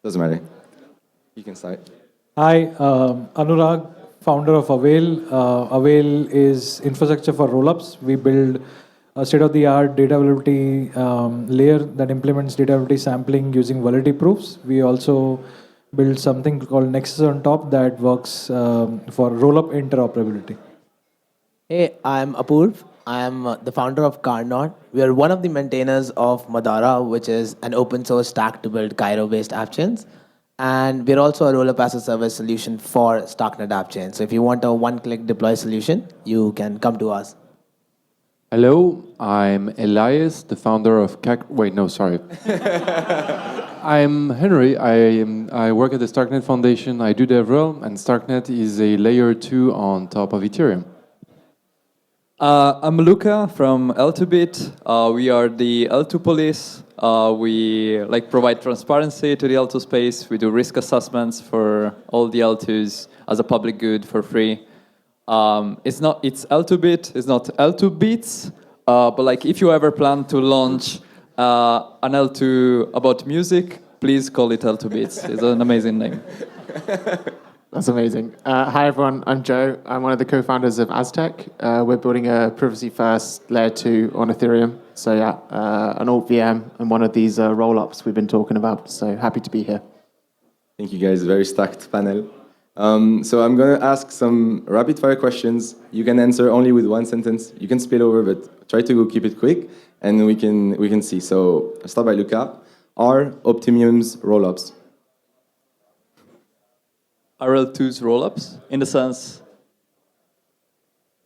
Doesn't matter. You can start. Hi, Anurag, founder of Avail. Avail is infrastructure for rollups. We build a state-of-the-art data availability layer that implements data availability sampling using validity proofs. We also build something called Nexus on top that works for rollup interoperability. Hey, I'm Apoorv. I am the founder of Kakarot. We are one of the maintainers of Moderator, which is an open source stack to build Cairo-based app chains. And we're also a rollup as a service solution for Starknet app chains. So if you want a one-click deploy solution, you can come to us. Hello, I'm Elias, the founder of Wait, no, sorry. I'm Henri. I work at the Starknet Foundation. I do DevRel, and Starknet is a layer 2 on top of Ethereum. I'm Luca from L2Bit. We are the L2 police. We provide transparency to the L2 space. We do risk assessments for all the L2s as a public good for free. It's L2Bit. It's not L2 bits. But if you ever plan to launch an L2 about music, please call it L2 bits. It's an amazing name. That's amazing. Hi, everyone. I'm Joe. I'm one of the co-founders of Aztec. We're building a privacy-first layer 2 on Ethereum. So yeah, an alt VM and one of these roll-ups we've been talking about. So happy to be here. Thank you, guys. Very stacked panel. So I'm going to ask some rapid-fire questions. You can answer only with one sentence. You can spill over, but try to keep it quick, and we can see. So I'll start by Luca. Are Optimium's roll-ups? RL2's rollups, in the sense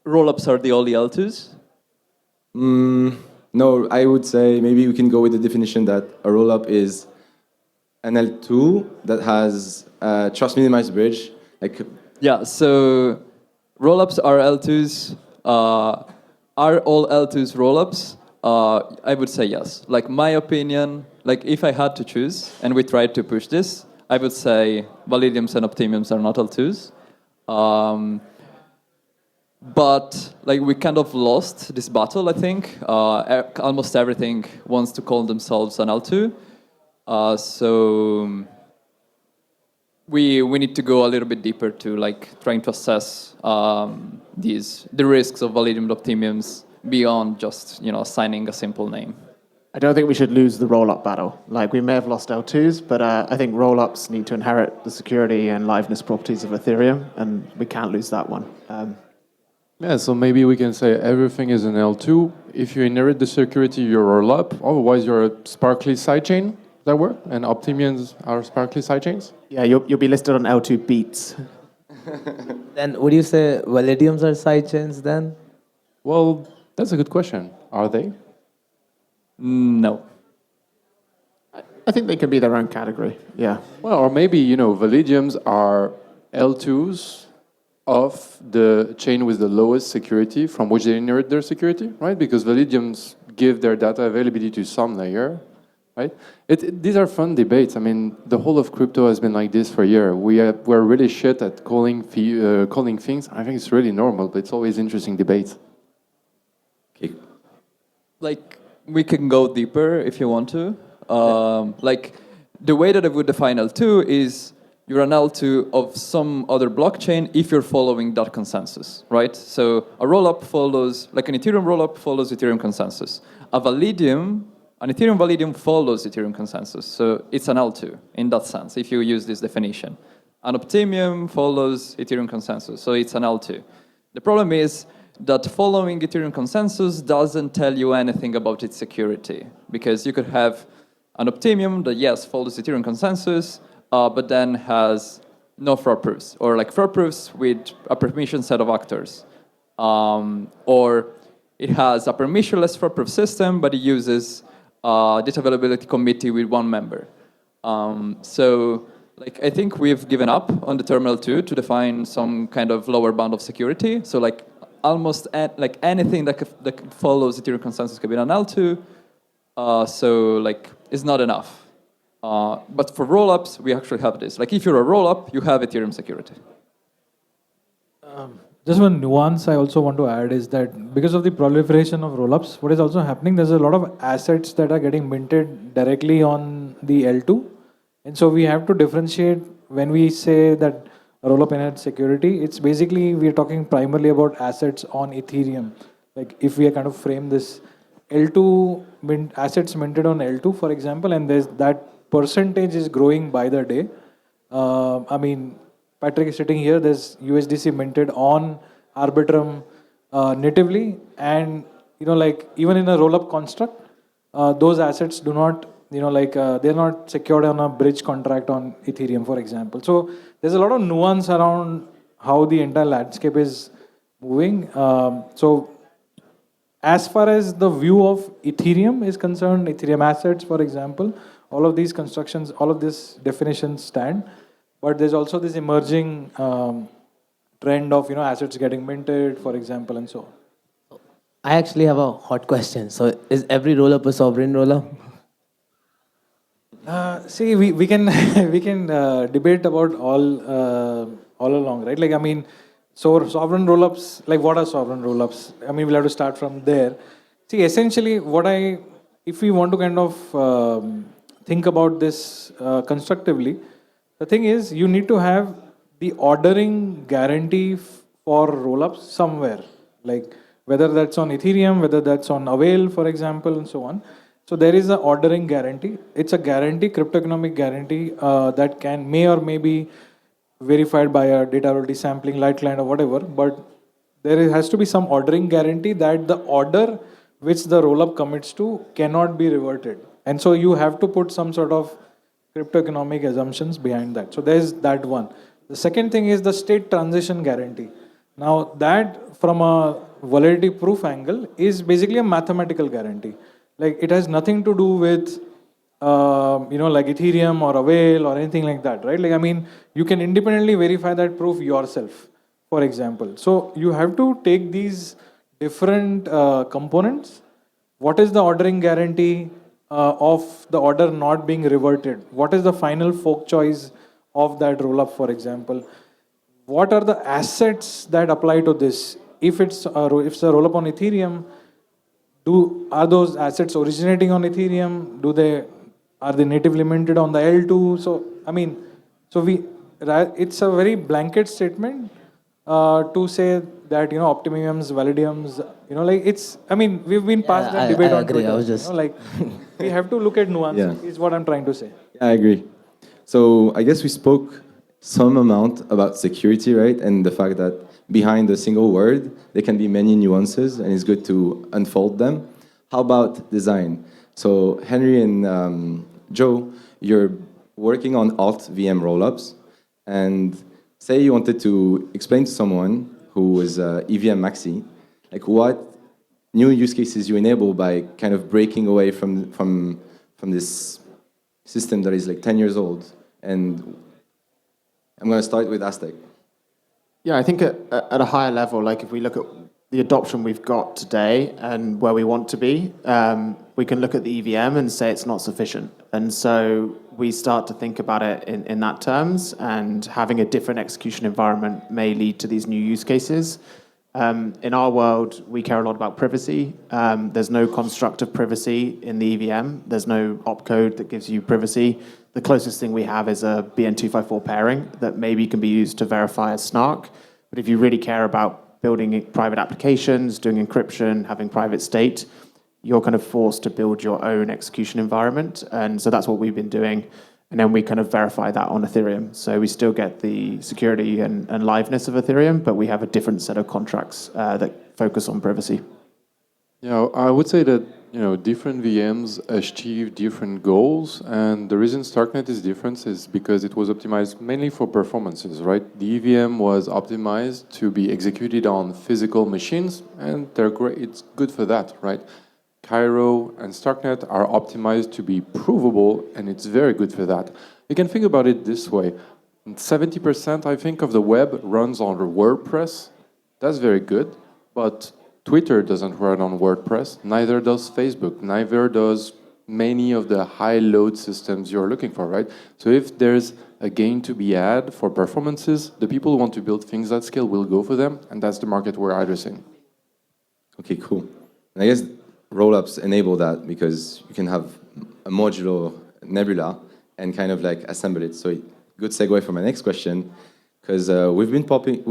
rollups are the only L2s? No, I would say maybe we can go with the definition that a rollup is an L2 that has a trust minimized bridge. Yeah, so rollups are L2s. Are all L2s rollups? I would say yes. My opinion, if I had to choose, and we tried to push this, I would say Validiums and Optimiums are not L2s. But we kind of lost this battle, I think. Almost everything wants to call themselves an L2. So we need to go a little bit deeper to trying to assess the risks of Validium and Optimiums beyond just assigning a simple name. I don't think we should lose the roll-up battle. We may have lost L2s, but I think roll-ups need to inherit the security and liveness properties of Ethereum, and we can't lose that one. Yeah, so maybe we can say everything is an L2. If you inherit the security, you're a roll-up. Otherwise, you're a sparkly sidechain. Does that work? And Optimiums are sparkly sidechains? Yeah, you'll be listed on L2 beats. Then would you say Validiums are sidechains then? Well, that's a good question. Are they? No. I think they can be their own category, yeah. Well, or maybe, Validiums are L2s of the chain with the lowest security from which they inherit their security, right? Because Validiums give their data availability to some layer, right? These are fun debates. I mean, the whole of crypto has been like this for a year. We're really shit at calling things. I think it's really normal, but it's always interesting debates. Okay. We can go deeper if you want to. The way that I would define L2 is you're an L2 of some other blockchain if you're following that consensus, right? So a rollup follows, an Ethereum rollup follows Ethereum consensus. An Ethereum Validium follows Ethereum consensus. So it's an L2 in that sense, if you use this definition. An Optimium follows Ethereum consensus, so it's an L2. The problem is that following Ethereum consensus doesn't tell you anything about its security, because you could have an Optimium that, yes, follows Ethereum consensus, but then has no fraud proofs, or fraud proofs with a permission set of actors. Or it has a permissionless fraud proof system, but it uses data availability committee with one member. So I think we've given up on the term L2 to define some kind of lower bound of security. So almost anything that follows Ethereum consensus can be an L2. So it's not enough. But for rollups, we actually have this. If you're a rollup, you have Ethereum security. Just one nuance I also want to add is that because of the proliferation of rollups, what is also happening, there's a lot of assets that are getting minted directly on the L2, And so we have to differentiate when we say that rollup enhanced security, it's basically we're talking primarily about assets on Ethereum. Like if we kind of frame this L2 assets minted on L2, for example, and there's that percentage is growing by the day. I mean, Patrick is sitting here, there's USDC minted on Arbitrum natively, and like even in a rollup construct, those assets do not, they're not secured on a bridge contract on Ethereum, for example. So there's a lot of nuance around how the entire landscape is moving. So as far as the view of Ethereum is concerned, Ethereum assets, for example, all of these constructions, all of these definitions stand. But there's also this emerging trend of assets getting minted, for example, and so on. I actually have a hot question. So is every rollup a sovereign rollup? See, we can we can debate about all along, right? Like I mean, so sovereign rollups, like what are sovereign rollups? I mean, we'll have to start from there. See, essentially, if we want to kind of think about this constructively, the thing is you need to have the ordering guarantee for rollups somewhere, like whether that's on Ethereum, whether that's on Avail, for example, and so on. So there is an ordering guarantee. It's a guarantee, cryptoeconomic guarantee that may or may be verified by a data availability sampling, light client or whatever. But has to be some ordering guarantee that the order which the rollup commits to cannot be reverted. And so you have to put some sort of cryptoeconomic assumptions behind that. So there's that one. The second thing is the state transition guarantee. Now that from a validity proof angle is basically a mathematical guarantee. Like it has nothing to do with, like Ethereum or Avail or anything like that, right? Like, I mean, you can independently verify that proof yourself, for example. So you have to take these different components. What is the ordering guarantee of the order not being reverted? What is the final fork choice of that rollup, for example? What are the assets that apply to this? If it's a rollup on Ethereum, are those assets originating on Ethereum? Are they natively minted on the L2? So I mean, it's a very blanket statement to say that optimiums, validiums, like it's. I mean, we've been past that debate on agree. Twitter. I was just We have to look at nuance. Yeah. Is what I'm trying to say. I agree. So I guess we spoke some amount about security, right? And the fact that behind a single word, there can be many nuances, and it's good to unfold them. How about design? So Henri and Joe, you're working on alt VM rollups, and say you wanted to explain to someone who is EVM maxi, like what new use cases you enable by kind of breaking away from this system that is like 10 years old. And I'm going to start with Aztec. Yeah, I think at a higher level, like if we look at the adoption we've got today and where we want to be, we can look at the EVM and say it's not sufficient. And so we start to think about it in that terms, and having a different execution environment may lead to these new use cases. In our world, we care a lot about privacy. There's no construct of privacy in the EVM. There's no opcode that gives you privacy. The closest thing we have is a BN254 pairing that maybe can be used to verify a snark. But if you really care about building private applications, doing encryption, having private state, you're kind of forced to build your own execution environment. And so that's what we've been doing. And then we kind of verify that on Ethereum. So we still get the security and liveness of Ethereum, but we have a different set of contracts that focus on privacy. Yeah, I would say that different VMs achieve different goals, and the reason Starknet is different is because it was optimized mainly for performances, right? The EVM was optimized to be executed on physical machines, and they're great. It's good for that, right? Cairo and Starknet are optimized to be provable, and it's very good for that. You can think about it this way. 70%, I think, of the web runs on WordPress. That's very good, but Twitter doesn't run on WordPress, neither does Facebook, neither does many of the high-load systems you're looking for, right? So if there's a gain to be had for performances, the people who want to build things at scale will go for them, and that's the market we're addressing. Okay, cool. And I guess rollups enable that because you can have a modular nebula, and kind of like assemble it. So good segue for my next question, because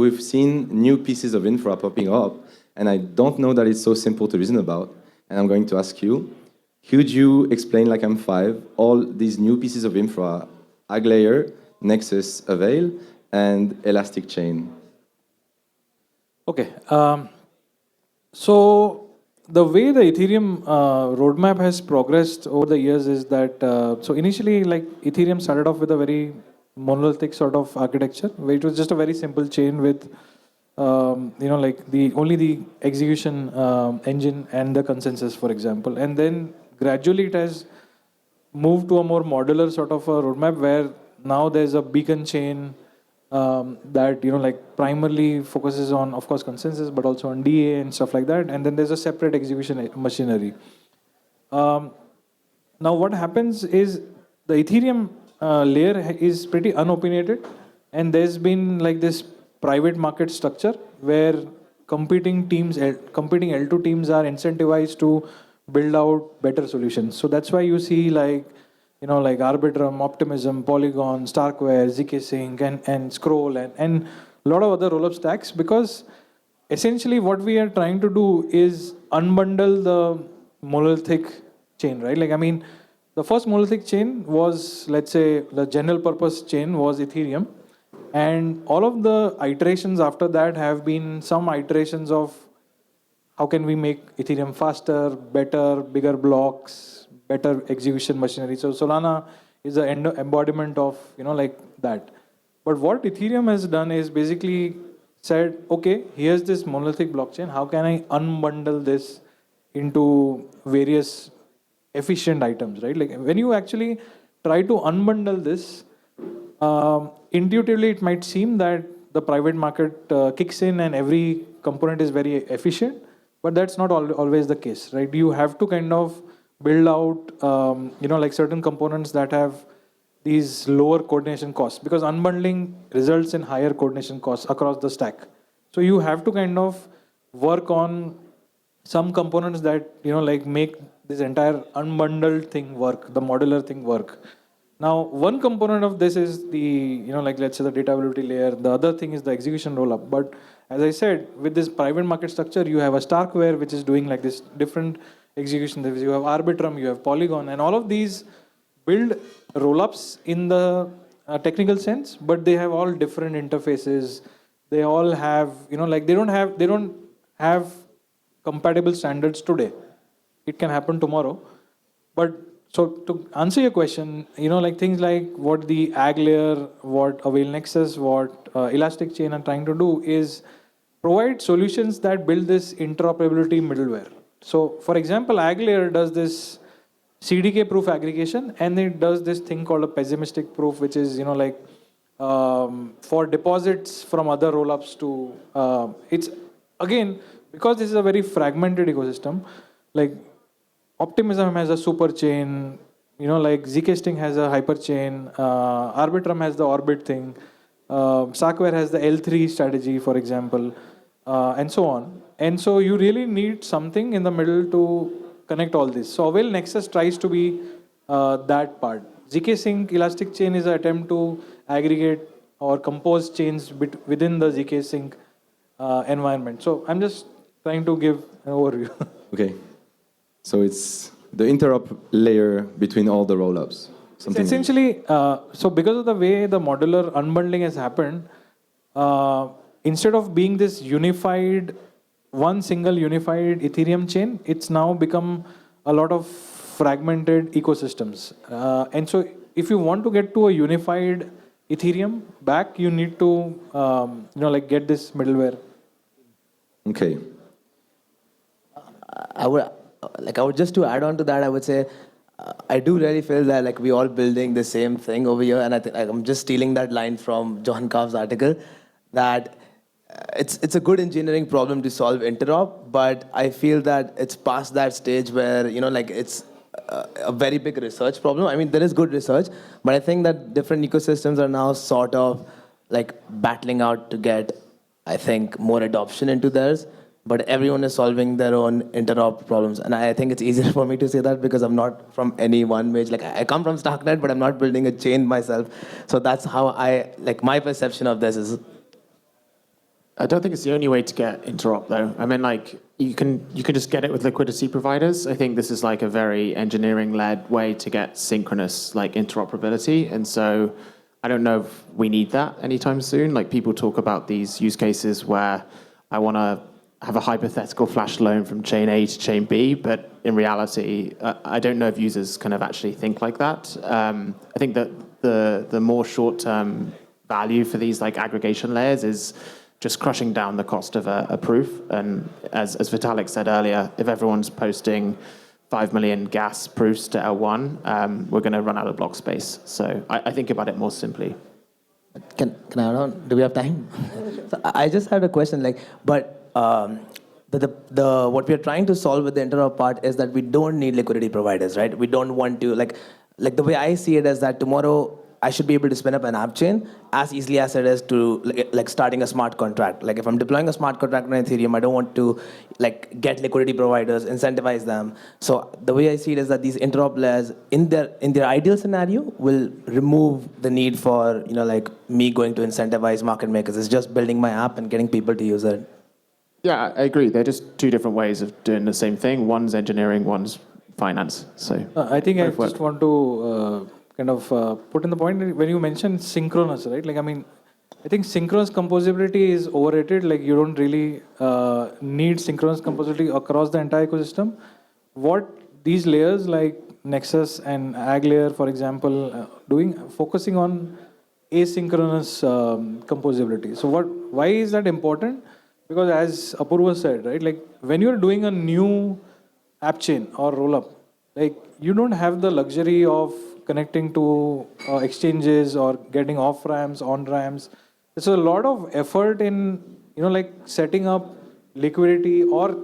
we've seen new pieces of infra popping up, and I don't know that it's so simple to reason about. And I'm going to ask you, could you explain, like M5, all these new pieces of infra, Ag layer, Nexus, Avail, and Elastic Chain? Okay. So the way the Ethereum roadmap has progressed over the years is that, so initially, like Ethereum started off with a very monolithic sort of architecture, where it was just a very simple chain with, like only the execution engine and the consensus, for example. And then gradually it has moved to a more modular sort of a roadmap, where now there's a beacon chain that like primarily focuses on, of course, consensus, but also on DA and stuff like that. And then there's a separate execution machinery. Now what happens is the Ethereum layer is pretty unopinionated, and there's been like this private market structure where competing L2 teams are incentivized to build out better solutions. So that's why you see like Arbitrum, Optimism, Polygon, Starkware, ZK Sync, and Scroll, and a lot of other rollup stacks, because essentially what we are trying to do is unbundle the monolithic chain, right? Like, I mean, the first monolithic chain was, let's say, the general purpose chain was Ethereum. And all of the iterations after that have been some iterations of how can we make Ethereum faster, better, bigger blocks, better execution machinery. So Solana is the embodiment of, like that. But what Ethereum has done is basically said, okay, here's this monolithic blockchain. How can I unbundle this into various efficient items, right? Like when you actually try to unbundle this, intuitively it might seem that the private market kicks in and every component is very efficient, but that's not always the case, right? You have to kind of build out, like certain components that have these lower coordination costs, because unbundling results in higher coordination costs across the stack. So you have to kind of work on some components that, like make this entire unbundled thing work, the modular thing work. Now, one component of this is the, like let's say the data availability layer. The other thing is the execution rollup. But as I said, with this private market structure, you have a Starkware, which is doing like this different execution. You have Arbitrum, you have Polygon, and all of these build rollups in the technical sense, but they have all different interfaces. They all have, like they don't have compatible standards today. It can happen tomorrow. But so to answer your question, like things like what the Ag layer, what Avail Nexus, what Elastic Chain are trying to do is provide solutions that build this interoperability middleware. So for example, Ag layer does this CDK proof aggregation, and it does this thing called a pessimistic proof, which is, for deposits from other rollups to, it's again, because this is a very fragmented ecosystem, like Optimism has a super chain, like ZK Sting has a hyper chain, Arbitrum has the orbit thing, Starkware has the L3 strategy, for example, and so on. And so you really need something in the middle to connect all this. So Avail Nexus tries to be that part. ZK Sync Elastic Chain is an attempt to aggregate or compose chains within the ZK Sync environment. So I'm just trying to give an overview. Okay. So it's the interop layer between all the rollups. Essentially, so because of the way the modular unbundling has happened, instead of being this one single unified Ethereum chain, it's now become a lot of fragmented ecosystems. And so if you want to get to a unified Ethereum back, you need to, like get this middleware. Okay. I would just to add on to that, I would say, I do really feel that like we all building the same thing over here, and I think I'm just stealing that line from John Kauf's article, that it's a good engineering problem to solve interop, but I feel that it's past that stage where it's a very big research problem. I mean, there is good research, but I think that different ecosystems are now sort of like battling out to get, I think, more adoption into theirs, but everyone is solving their own interop problems. And I think it's easier for me to say that because I'm not from any one major. Like I come from Starknet, but I'm not building a chain myself. So that's how my perception of this is. I don't think it's the only way to get interop, though. I mean, like, you can just get it with liquidity providers. I think this is like a very engineering-led way to get synchronous, like, interoperability. And so I don't know if we need that anytime soon. Like, people talk about these use cases where I want to have a hypothetical flash loan from chain A to chain B, but in reality, I don't know if users kind of actually think like that. I think that the more short-term value for these, like, aggregation layers is just crushing down the cost of a proof. And as Vitalik said earlier, if everyone's posting 5 million gas proofs to L1, we're going to run out of block space. So I think about it more simply. Can I add on? Do we have time? So I just had a question, what we are trying to solve with the interop part is that we don't need liquidity providers, right? We don't want to, like the way I see it is that tomorrow I should be able to spin up an app chain as easily as it is to like starting a smart contract. Like if I'm deploying a smart contract on Ethereum, I don't want to like get liquidity providers, incentivize them. So the way I see it is that these interop layers in their ideal scenario will remove the need for like me going to incentivize market makers. It's just building my app and getting people to use it. Yeah, I agree. They're just two different ways of doing the same thing. One's engineering, one's finance. So I think I just want to put in the point when you mentioned synchronous, right? Like, I mean, I think synchronous composability is overrated. Like, you don't really need synchronous composability across the entire ecosystem. What these layers like Nexus and Ag layer, for example, focusing on asynchronous composability. So why is that important? Because as Apoorv said, right, like when you're doing a new app chain or rollup, like you don't have the luxury of connecting to exchanges or getting off ramps, on ramps. There's a lot of effort in like setting up liquidity or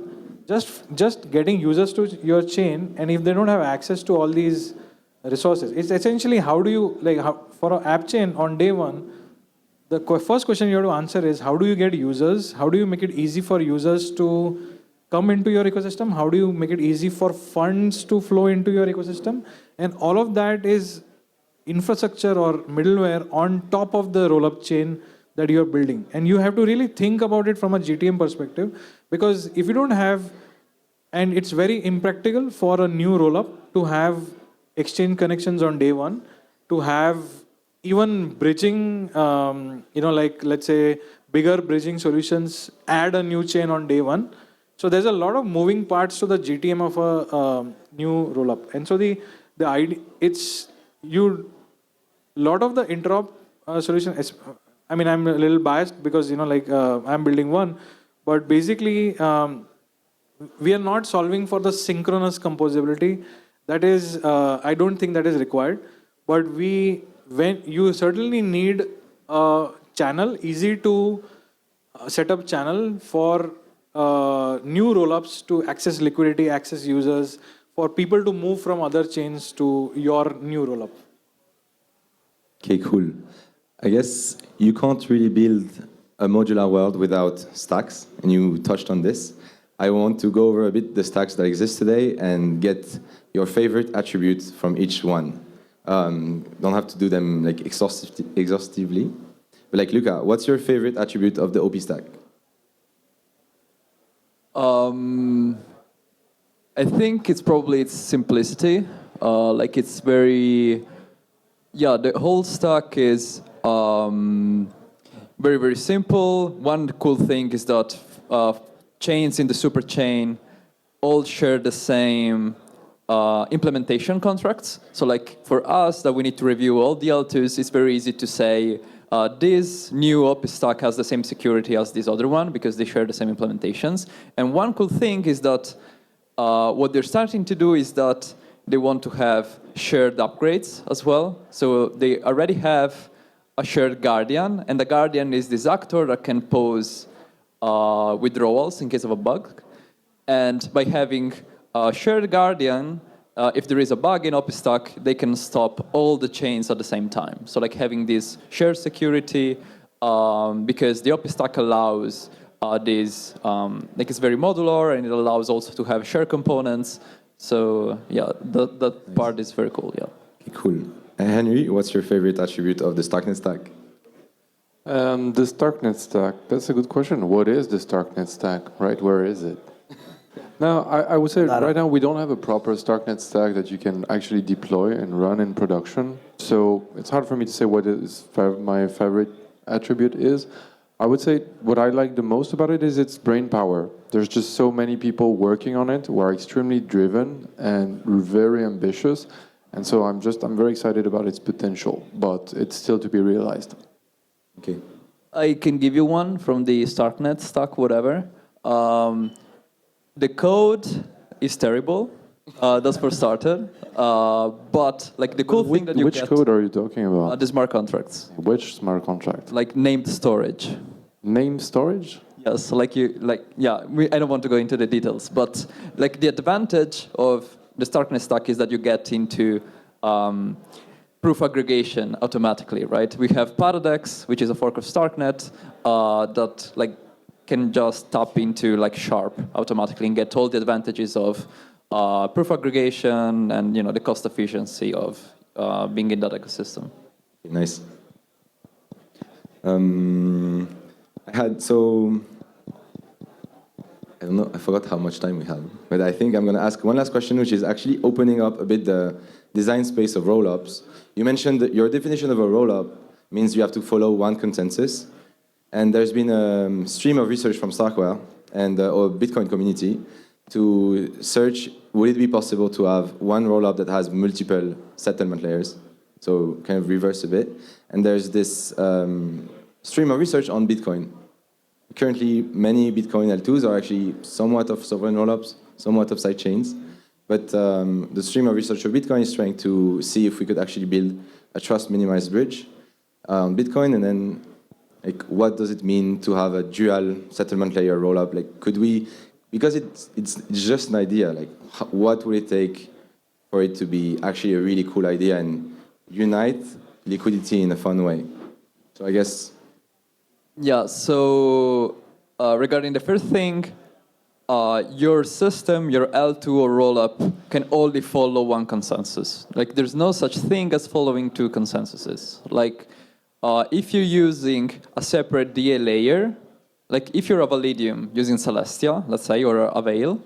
just getting users to your chain. And if they don't have access to all these resources, it's essentially how do you for an app chain on day one. The first question you have to answer is how do you get users? How do you make it easy for users to come into your ecosystem? How do you make it easy for funds to flow into your ecosystem? And all of that is infrastructure or middleware on top of the rollup chain that you're building. And you have to really think about it from a GTM perspective, because if you don't have, and it's very impractical for a new rollup to have exchange connections on day one, to have even bridging, like let's say bigger bridging solutions, add a new chain on day one. So there's a lot of moving parts to the GTM of a new rollup. And so the idea, lot of the interop solution, I mean, I'm a little biased because, I'm building one, but basically, we are not solving for the synchronous composability. That is, I don't think that is required, but when you certainly need a channel, easy to set up channel for new rollups to access liquidity, access users, for people to move from other chains to your new rollup. Okay, cool. I guess you can't really build a modular world without stacks, and you touched on this. I want to go over a bit the stacks that exist today and get your favorite attributes from each one. Don't have to do them like exhaustively. But like Luca, what's your favorite attribute of the OP stack? I think it's probably its simplicity. Like it's very, the whole stack is very, very simple. One cool thing is that chains in the superchain all share the same implementation contracts. So like for us that we need to review all the L2s, it's very easy to say this new OP stack has the same security as this other one because they share the same implementations. And one cool thing is that what they're starting to do is that they want to have shared upgrades as well. So they already have a shared guardian, and the guardian is this actor that can pose withdrawals in case of a bug. And by having a shared guardian, if there is a bug in OP-Stack, they can stop all the chains at the same time. So like having this shared security, because the OP-Stack allows this like it's very modular, and it allows also to have share components. So yeah, that part is very cool. Yeah. Okay, cool. Henri, what's your favorite attribute of the Starknet stack? The Starknet stack, that's a good question. What is the Starknet stack, right? Where is it? Now, I would say right now we don't have a proper Starknet stack that you can actually deploy and run in production. So it's hard for me to say what my favorite attribute is. I would say what I like the most about it is its brain power. There's just so many people working on it who are extremely driven and very ambitious. And so I'm very excited about its potential, but it's still to be realized. Okay. I can give you one from the Starknet stack, whatever. The code is terrible. That's for starter. But like the cool thing that you which get... code are you talking about? the smart contracts. Which smart contract? Like named storage. Named storage? Yes, I don't want to go into the details, but like the advantage of the Starknet stack is that you get into proof aggregation automatically, right? We have Paradex, which is a fork of Starknet that like can just tap into like Sharp automatically and get all the advantages of proof aggregation and the cost efficiency of being in that ecosystem. Nice. I don't know, I forgot how much time we have, but I think I'm going to ask one last question, which is actually opening up a bit the design space of rollups. You mentioned that your definition of a rollup means you have to follow one consensus, and there's been a stream of research from Starkware and or Bitcoin community to search, would it be possible to have one rollup that has multiple settlement layers? So kind of reverse a bit. And there's this stream of research on Bitcoin. Currently, many Bitcoin L2s are actually somewhat of sovereign rollups, somewhat of sidechains. But the stream of research of Bitcoin is trying to see if we could actually build a trust minimized bridge on Bitcoin, and then like what does it mean to have a dual settlement layer rollup? Like could we, because it's just an idea, like what would it take for it to be actually a really cool idea and unite liquidity in a fun way? So I guess. Yeah, so regarding the first thing, your system, your L2 or rollup can only follow one consensus. Like there's no such thing as following two consensuses. Like if you're using a separate DA layer, like if you're a Validium using Celestia, let's say, or a Veil,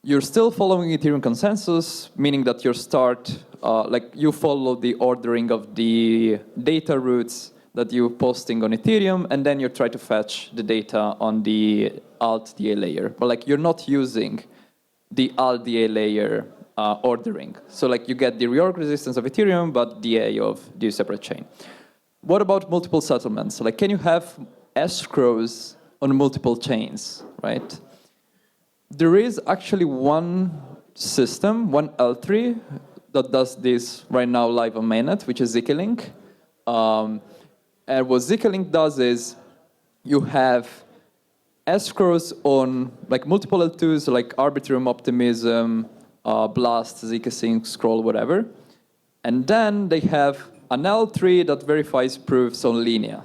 you're still following Ethereum consensus, meaning that your start, like you follow the ordering of the data routes that you're posting on Ethereum, and then you try to fetch the data on the alt DA layer. But like you're not using the alt DA layer ordering. So like you get the reorg resistance of Ethereum, but DA of the separate chain. What about multiple settlements? Like can you have escrows on multiple chains, right? There is actually one system, one L3, that does this right now live on mainnet, which is ZK-Link. And what ZK-Link does is you have escrows on like multiple L2s, like Arbitrum, Optimism, Blast, ZK-Sync, Scroll, whatever. And then they have an L3 that verifies proofs on Linea.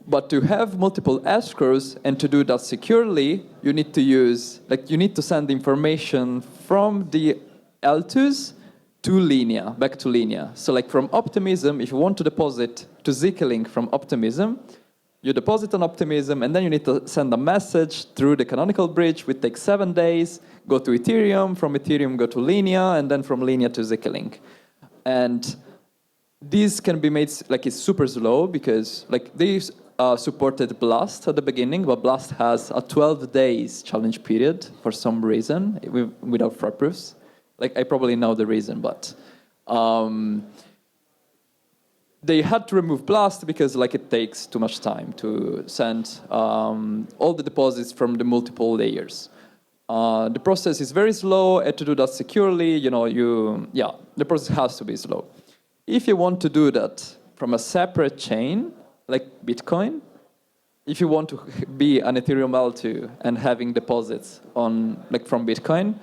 But to have multiple escrows and to do that securely, you need to use, like you need to send information from the L2s to Linea, back to Linea. So like from Optimism, if you want to deposit to ZK-Link from Optimism, you deposit on Optimism, and then you need to send a message through the canonical bridge, which takes 7 days, go to Ethereum, from Ethereum go to Linea, and then from Linea to ZK-Link. And this can be made, like it's super slow, because like they supported Blast at the beginning, but Blast has a 12 days challenge period for some reason, without fraud proofs. Like I probably know the reason, but they had to remove Blast because like it takes too much time to send all the deposits from the multiple layers. The process is very slow, and to do that securely, the process has to be slow. If you want to do that from a separate chain, like Bitcoin, if you want to be an Ethereum L2 and having deposits on from Bitcoin,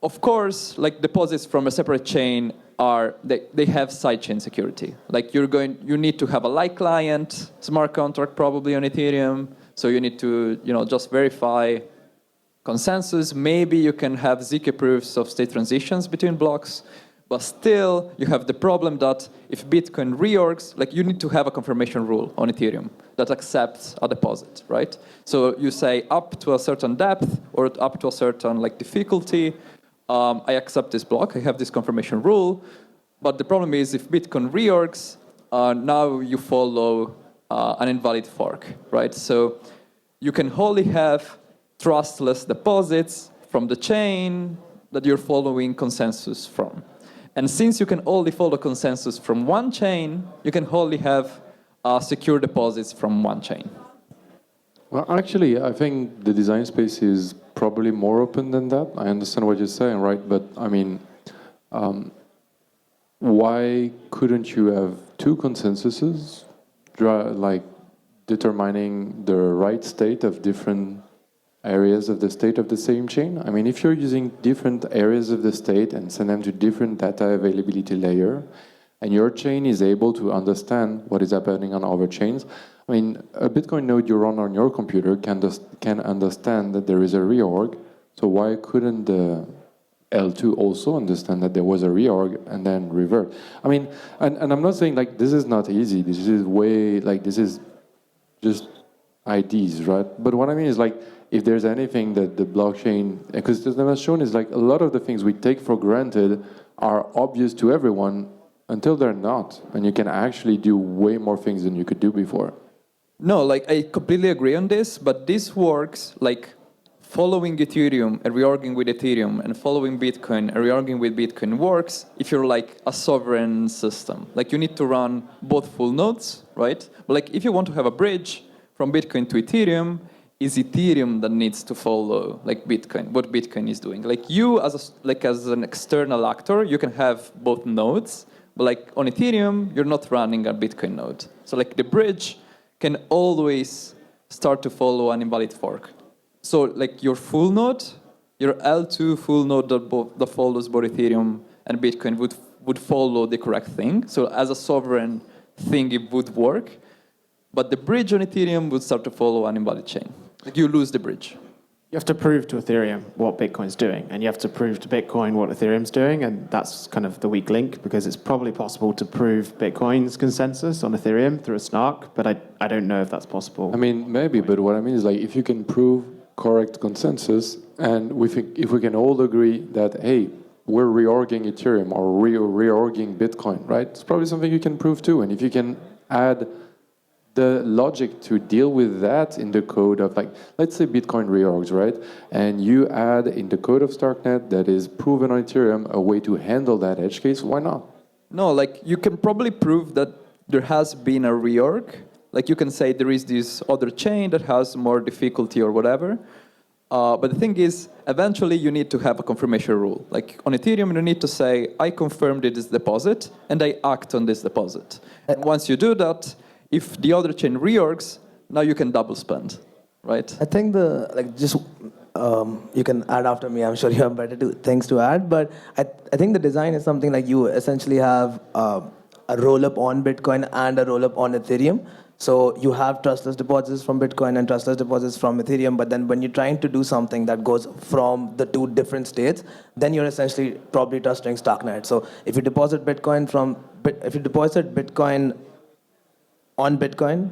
of course, like deposits from a separate chain they have sidechain security. Like you need to have a like client, smart contract probably on Ethereum. So you need to just verify consensus. Maybe you can have ZK proofs of state transitions between blocks. But still, you have the problem that if Bitcoin reorgs, like you need to have a confirmation rule on Ethereum that accepts a deposit, right? So you say up to a certain depth or up to a certain difficulty, I accept this block, I have this confirmation rule. But the problem is if Bitcoin reorgs, now you follow an invalid fork, right? So you can only have trustless deposits from the chain that you're following consensus from. And since you can only follow consensus from one chain, you can only have secure deposits from one chain. Well, actually, I think the design space is probably more open than that. I understand what you're saying, right? But I mean, why couldn't you have two consensuses, determining the right state of different areas of the state of the same chain? I mean, if you're using different areas of the state and send them to different data availability layer, and your chain is able to understand what is happening on other chains, I mean, a Bitcoin node you run on your computer can understand that there is a reorg, so why couldn't the L2 also understand that there was a reorg and then revert? I mean, and I'm not saying this is not easy, this is way, this is just IDs, right? But what I mean is if there's anything that the blockchain, because the has shown is a lot of the things we take for granted are obvious to everyone until they're not, and you can actually do way more things than you could do before. No, I completely agree on this, but this works following Ethereum and reorging with Ethereum and following Bitcoin and reorging with Bitcoin works if you're a sovereign system. You need to run both full nodes, right? But if you want to have a bridge from Bitcoin to Ethereum, is Ethereum that needs to follow Bitcoin, what Bitcoin is doing. You as an external actor, you can have both nodes, but on Ethereum, you're not running a Bitcoin node. So the bridge can always start to follow an invalid fork. So your full node, your L2 full node that follows both Ethereum and Bitcoin would follow the correct thing. So as a sovereign thing, it would work. But the bridge on Ethereum would start to follow an invalid chain. You lose the bridge. You have to prove to Ethereum what Bitcoin's doing, and you have to prove to Bitcoin what Ethereum's doing, and that's kind of the weak link, because it's probably possible to prove Bitcoin's consensus on Ethereum through a snark, but I don't know if that's possible. I mean, maybe, but what I mean is if you can prove correct consensus, and if we can all agree that, hey, we're reorging Ethereum or reorging Bitcoin, right? It's probably something you can prove too, and if you can add the logic to deal with that in the code of let's say Bitcoin reorgs, right? And you add in the code of Starknet that is proven on Ethereum a way to handle that edge case, why not? No, you can probably prove that there has been a reorg. You can say there is this other chain that has more difficulty or whatever. But the thing is, eventually you need to have a confirmation rule. On Ethereum, you need to say, I confirmed this deposit and I act on this deposit. And once you do that, if the other chain reorgs, now you can double spend, right? I think you can add after me. I'm sure you have better things to add. But I think the design is something you essentially have a roll-up on Bitcoin and a roll-up on Ethereum. So you have trustless deposits from Bitcoin and trustless deposits from Ethereum. But then when you're trying to do something that goes from the two different states, then you're essentially probably trusting Starknet. So if you deposit Bitcoin on Bitcoin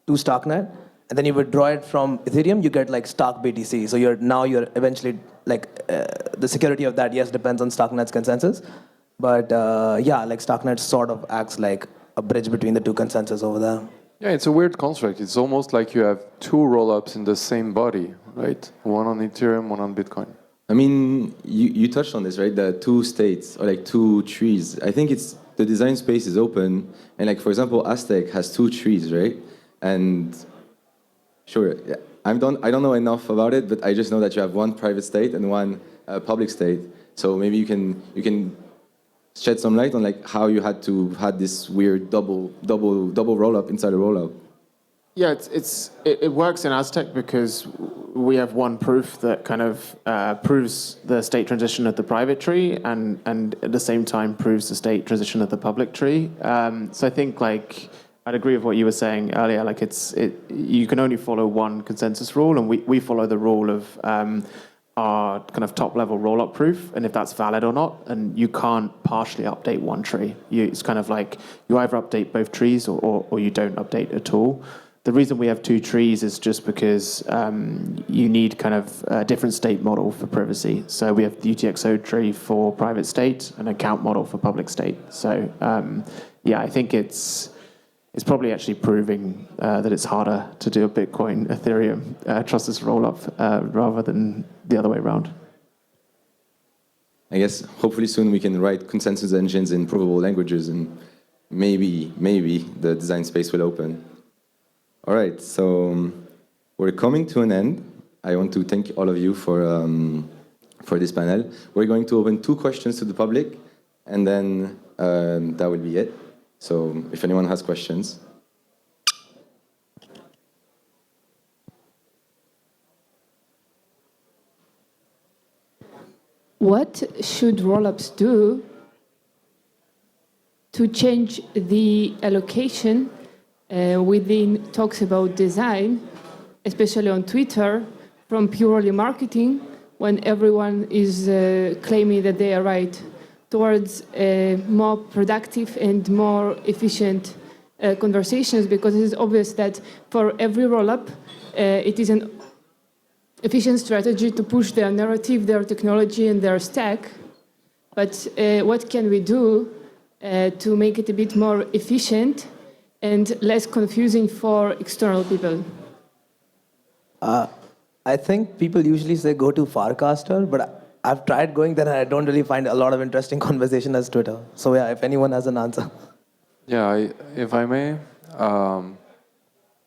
to Starknet, and then you withdraw it from Ethereum, you get Stark BTC. So you're eventually the security of that, yes, depends on Starknet's consensus, but Starknet sort of acts like a bridge between the two consensus over there. Yeah, it's a weird construct. It's almost like you have two rollups in the same body, right? One on Ethereum, one on Bitcoin. I mean, you touched on this, right? The two states or two trees. I think it's the design space is open, and for example, Aztec has two trees, right? And sure, yeah, I don't know enough about it, but I just know that you have one private state and one public state. So maybe you can shed some light on how you had this weird double roll up inside a roll up. Yeah, it works in Aztec because we have one proof that kind of proves the state transition of the private tree and at the same time proves the state transition of the public tree. So I think like I'd agree with what you were saying earlier. Like you can only follow one consensus rule, and we follow the rule of our kind of top level rollup proof, and if that's valid or not, and you can't partially update one tree. It's kind of like you either update both trees or you don't update at all. The reason we have two trees is just because you need kind of a different state model for privacy. So we have the UTXO tree for private state and a count model for public state. So yeah, I think it's probably actually proving that it's harder to do a Bitcoin, Ethereum trustless rollup rather than the other way around. I guess hopefully soon we can write consensus engines in provable languages, and maybe the design space will open. All right, so we're coming to an end. I want to thank all of you for this panel. We're going to open 2 questions to the public, and then that will be it. So if anyone has questions. What should rollups do to change the allocation within talks about design, especially on Twitter, from purely marketing, when everyone is claiming that they are right, towards more productive and more efficient conversations? Because it is obvious that for every rollup, it is an efficient strategy to push their narrative, their technology, and their stack. But what can we do to make it a bit more efficient and less confusing for external people? I think people usually say go to Farcaster, but I've tried going there and I don't really find a lot of interesting conversation as Twitter. So yeah, if anyone has an answer. Yeah, if I may,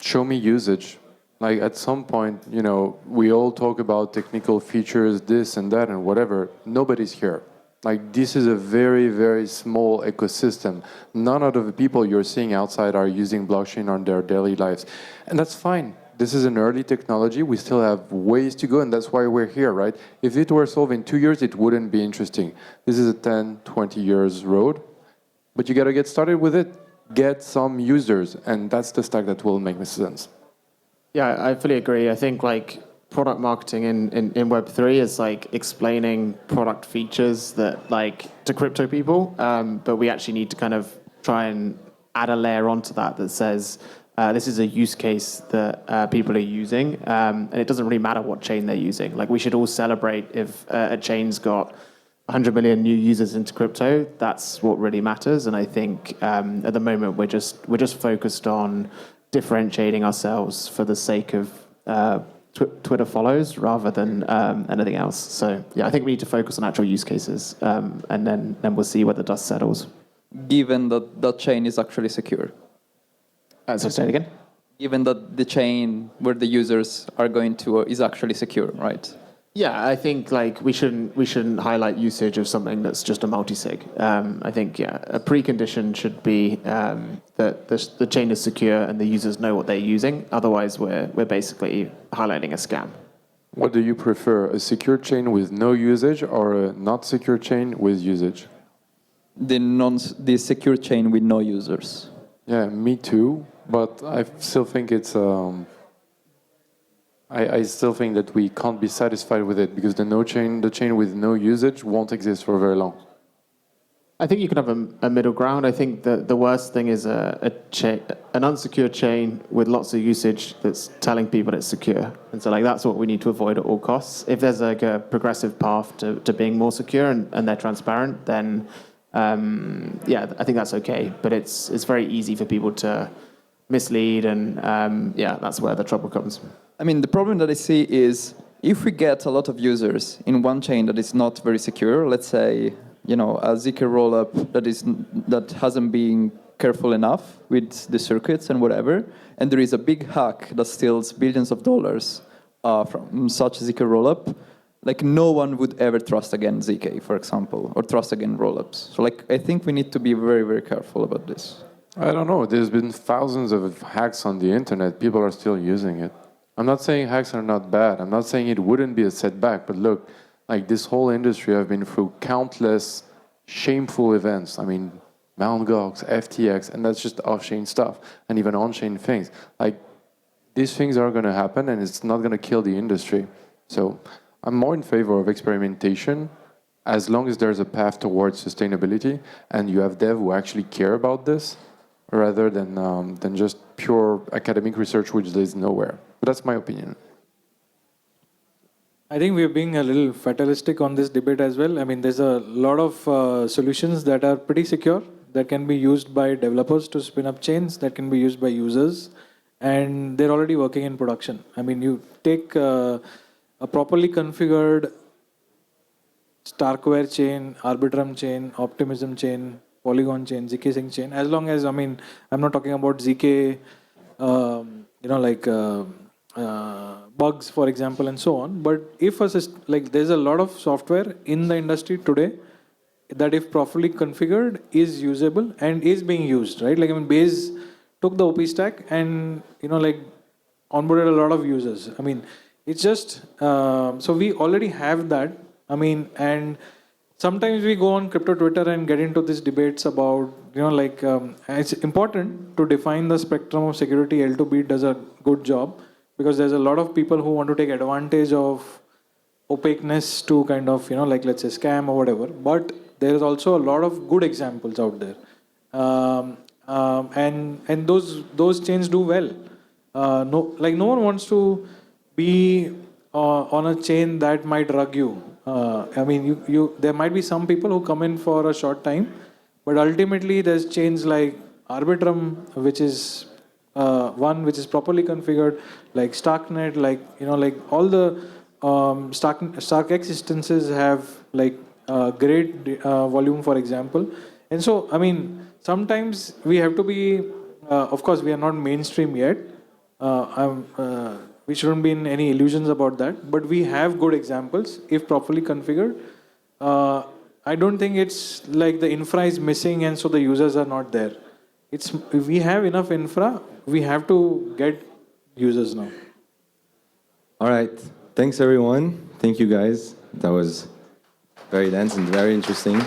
show me usage. Like at some point, you know, we all talk about technical features, this and that and whatever. Nobody's here. Like this is a very, very small ecosystem. None of the people you're seeing outside are using blockchain on their daily lives. And that's fine. This is an early technology. We still have ways to go, and that's why we're here, right? If it were solved in 2 years, it wouldn't be interesting. This is a 10, 20 years road, but you got to get started with it. Get some users, and that's the stack that will make sense. Yeah, I fully agree. I think like product marketing in Web3 is like explaining product features that like to crypto people, but we actually need to kind of try and add a layer onto that says, this is a use case that people are using, and it doesn't really matter what chain they're using. Like we should all celebrate if a chain's got 100 million new users into crypto. That's what really matters. And I think at the moment we're just focused on differentiating ourselves for the sake of Twitter follows rather than anything else. So yeah, I think we need to focus on actual use cases, and then we'll see where the dust settles. Given that that chain is actually secure. So say it again. Given that the chain where the users are going to is actually secure, right? Yeah, I think like we shouldn't highlight usage of something that's just a multi-sig. I think a precondition should be that the chain is secure and the users know what they're using. Otherwise, we're basically highlighting a scam. What do you prefer, a secure chain with no usage or a not secure chain with usage? The secure chain with no users. Yeah, me too. But I still think it's. I still think that we can't be satisfied with it because the chain with no usage won't exist for very long. I think you can have a middle ground. I think the worst thing is an unsecured chain with lots of usage that's telling people it's secure. And so like that's what we need to avoid at all costs. If there's like a progressive path to being more secure and they're transparent, then yeah, I think that's okay. But it's very easy for people to mislead, and yeah, that's where the trouble comes. I mean, the problem that I see is if we get a lot of users in one chain that is not very secure, let's say, you know, a ZK rollup that hasn't been careful enough with the circuits and whatever, and there is a big hack that steals billions of dollars from such a ZK rollup, like no one would ever trust again ZK, for example, or trust again rollups. So like, I think we need to be very, very careful about this. I don't know. There's been thousands of hacks on the internet. People are still using it. I'm not saying hacks are not bad. I'm not saying it wouldn't be a setback. But look, like this whole industry, I've been through countless shameful events. I mean, Mt. Gox, FTX, and that's just off-chain stuff, and even on-chain things. Like, these things are going to happen, and it's not going to kill the industry. So I'm more in favor of experimentation as long as there's a path towards sustainability, and you have dev who actually care about this, rather than just pure academic research which leads nowhere. But that's my opinion. I think we're being a little fatalistic on this debate as well. I mean, there's a lot of solutions that are pretty secure, that can be used by developers to spin up chains, that can be used by users, and they're already working in production. I mean, you take a properly configured Starkware chain, Arbitrum chain, Optimism chain, Polygon chain, ZK Sync chain, as long as, I mean, I'm not talking about ZK, bugs, for example, and so on. But if there's a lot of software in the industry today that, if properly configured, is usable and is being used, right? Like, I mean, Base took the OP stack and, onboarded a lot of users. I mean, it's just, so we already have that. I mean, and sometimes we go on crypto Twitter and get into these debates about, it's important to define the spectrum of security. L2B does a good job, because there's a lot of people who want to take advantage of opaqueness to kind of, let's say scam or whatever. But there is also a lot of good examples out there. And those chains do well. No one wants to be on a chain that might rug you. I mean, there might be some people who come in for a short time, but ultimately there's chains like Arbitrum, which is one which is properly configured, like Starknet, all the StarkX instances have great volume, for example. And so, I mean, sometimes we have to be, of course, we are not mainstream yet. We shouldn't be in any illusions about that, but we have good examples if properly configured. I don't think it's like the infra is missing and so the users are not there. If we have enough infra, we have to get users now. All right. Thanks, everyone. Thank you, guys. That was very dense and very interesting.